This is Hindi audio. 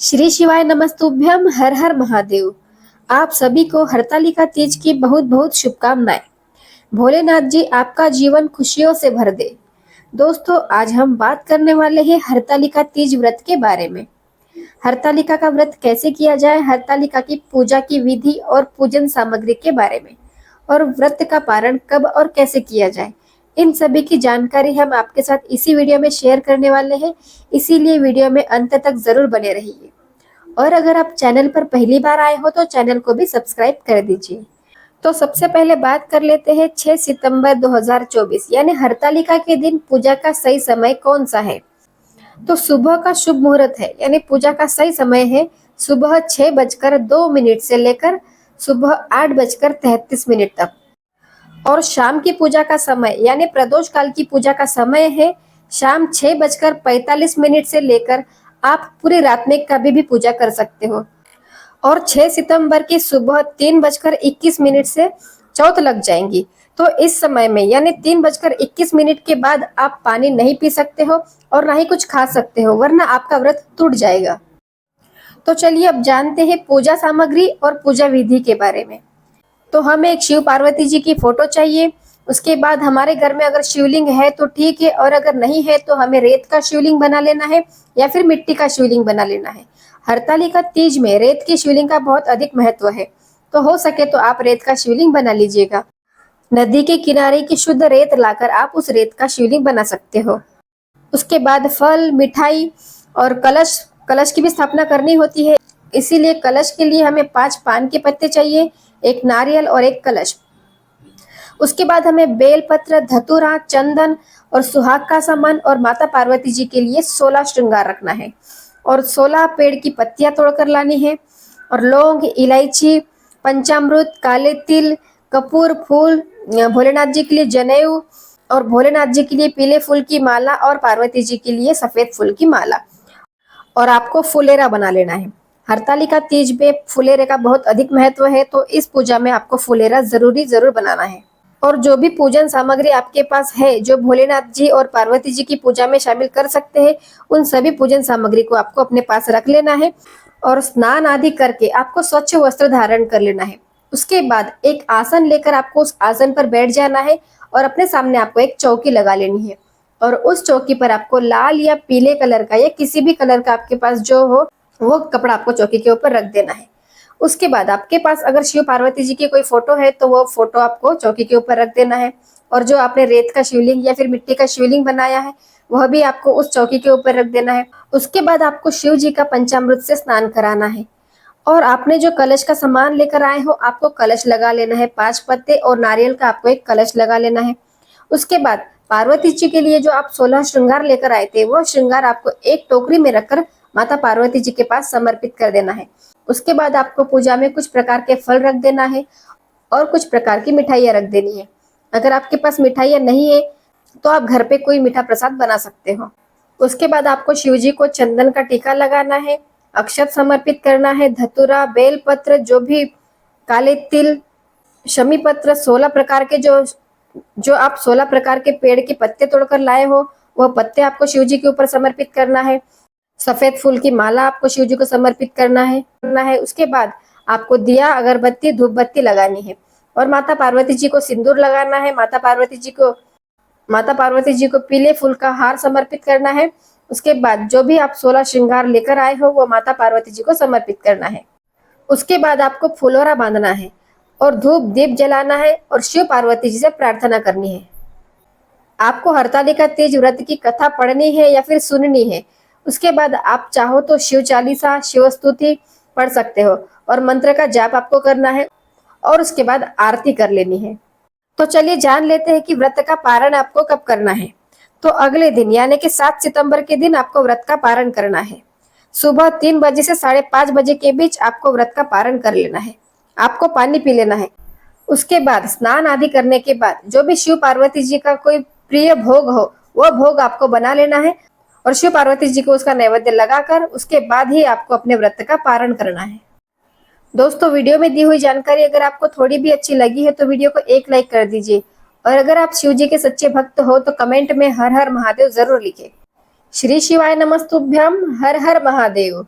श्री शिवाय नमस्तुभ्यम, हर हर महादेव। आप सभी को हरतालिका तीज की बहुत बहुत शुभकामनाएं। भोलेनाथ जी आपका जीवन खुशियों से भर दे। दोस्तों, आज हम बात करने वाले हैं हरतालिका तीज व्रत के बारे में। हरतालिका का व्रत कैसे किया जाए, हरतालिका की पूजा की विधि और पूजन सामग्री के बारे में, और व्रत का पारण कब और कैसे किया जाए, इन सभी की जानकारी हम आपके साथ इसी वीडियो में शेयर करने वाले हैं। इसीलिए वीडियो में अंत तक जरूर बने रहिए। और अगर आप चैनल पर पहली बार आए हो तो चैनल को भी सब्सक्राइब कर दीजिए। तो सबसे पहले बात कर लेते हैं 6 सितंबर 2024 यानी हरतालिका के दिन पूजा का सही समय कौन सा है। तो सुबह का शुभ मुहूर्त है, यानी पूजा का सही समय है सुबह 6:02 से लेकर सुबह 8:33 तक। और शाम की पूजा का समय यानी प्रदोष काल की पूजा का समय है शाम 6:45 से लेकर आप पूरी रात में कभी भी पूजा कर सकते हो। और 6 सितंबर की सुबह 3:21 से चौथ लग जाएंगी। तो इस समय में यानी 3:21 के बाद आप पानी नहीं पी सकते हो और ना ही कुछ खा सकते हो, वरना आपका व्रत टूट जाएगा। तो चलिए अब जानते हैं पूजा सामग्री और पूजा विधि के बारे में। तो हमें एक शिव पार्वती जी की फोटो चाहिए। उसके बाद हमारे घर में अगर शिवलिंग है तो ठीक है, और अगर नहीं है तो हमें रेत का शिवलिंग बना लेना है या फिर मिट्टी का शिवलिंग बना लेना है। हरतालिका तीज में रेत की शिवलिंग का बहुत अधिक महत्व है, तो हो सके तो आप रेत का शिवलिंग बना लीजिएगा। नदी के किनारे की शुद्ध रेत लाकर आप उस रेत का शिवलिंग बना सकते हो। उसके बाद फल, मिठाई और कलश कलश की भी स्थापना करनी होती है। इसीलिए कलश के लिए हमें 5 पान के पत्ते चाहिए, एक नारियल और एक कलश। उसके बाद हमें बेलपत्र, धतूरा, चंदन और सुहाग का सामान और माता पार्वती जी के लिए 16 श्रृंगार रखना है। और 16 पेड़ की पत्तियां तोड़कर लानी है। और लौंग, इलायची, पंचामृत, काले तिल, कपूर, फूल, भोलेनाथ जी के लिए जनेऊ और भोलेनाथ जी के लिए पीले फूल की माला और पार्वती जी के लिए सफेद फूल की माला। और आपको फुलेरा बना लेना है। हरतालिका तीज में फुलेरे का बहुत अधिक महत्व है, तो इस पूजा में आपको फुलेरा जरूर बनाना है। और जो भी पूजन सामग्री आपके पास है जो भोलेनाथ जी और पार्वती जी की पूजा में शामिल कर सकते हैं, उन सभी पूजन सामग्री को आपको अपने पास रख लेना है। और स्नान आदि करके आपको स्वच्छ वस्त्र धारण कर लेना है। उसके बाद एक आसन लेकर आपको उस आसन पर बैठ जाना है और अपने सामने आपको एक चौकी लगा लेनी है। और उस चौकी पर आपको लाल या पीले कलर का या किसी भी कलर का आपके पास जो हो वो कपड़ा आपको चौकी के ऊपर रख देना है। उसके बाद आपके पास अगर शिव पार्वती जी की कोई फोटो है तो वो फोटो आपको चौकी के ऊपर रख देना है। और जो आपने रेत का शिवलिंग या फिर मिट्टी का शिवलिंग बनाया है वह भी आपको उस चौकी के ऊपर रख देना है। उसके बाद आपको शिव जी का पंचामृत से स्नान कराना है। और आपने जो कलश का सामान लेकर आए हो आपको कलश लगा लेना है, 5 पत्ते और नारियल का आपको एक कलश लगा लेना है। उसके बाद पार्वती जी के लिए जो आप 16 श्रृंगार लेकर आए थे वो श्रृंगार आपको एक टोकरी में रखकर माता पार्वती जी के पास समर्पित कर देना है। उसके बाद आपको पूजा में कुछ प्रकार के फल रख देना है और कुछ प्रकार की मिठाइयाँ रख देनी है। अगर आपके पास मिठाइयाँ नहीं है तो आप घर पे कोई मीठा प्रसाद बना सकते हो। उसके बाद आपको शिव जी को चंदन का टीका लगाना है, अक्षत समर्पित करना है, धतूरा, बेलपत्र, जो भी काले तिल, शमी पत्र, 16 प्रकार के जो आप 16 प्रकार के पेड़ के पत्ते तोड़कर लाए हो वह पत्ते आपको शिव जी के ऊपर समर्पित करना है। सफेद फूल की माला आपको शिव जी को समर्पित करना है। उसके बाद आपको दिया, अगरबत्ती, धूप बत्ती लगानी है और माता पार्वती जी को सिंदूर लगाना है। माता पार्वती जी को पीले फूल का हार समर्पित करना है। उसके बाद जो भी आप 16 श्रृंगार लेकर आए हो वो माता पार्वती जी को समर्पित करना है। उसके बाद आपको फुलोरा बांधना है और धूप दीप जलाना है और शिव पार्वती जी से प्रार्थना करनी है। आपको हरतालिका तीज व्रत की कथा पढ़नी है या फिर सुननी है। उसके बाद आप चाहो तो शिव चालीसा, शिव स्तुति पढ़ सकते हो और मंत्र का जाप आपको करना है और उसके बाद आरती कर लेनी है। तो चलिए जान लेते हैं कि व्रत का पारण आपको कब करना है। तो अगले दिन यानी कि 7 सितंबर के दिन आपको व्रत का पारण करना है। सुबह 3 बजे से 5:30 बजे के बीच आपको व्रत का पारण कर लेना है। आपको पानी पी लेना है। उसके बाद स्नान आदि करने के बाद जो भी शिव पार्वती जी का कोई प्रिय भोग हो वह भोग आपको बना लेना है और शिव पार्वती जी को उसका नैवेद्य लगाकर उसके बाद ही आपको अपने व्रत का पारण करना है। दोस्तों, वीडियो में दी हुई जानकारी अगर आपको थोड़ी भी अच्छी लगी है तो वीडियो को एक लाइक कर दीजिए। और अगर आप शिव जी के सच्चे भक्त हो तो कमेंट में हर हर महादेव जरूर लिखें। श्री शिवाय नमस्तुभ्यम, हर हर महादेव।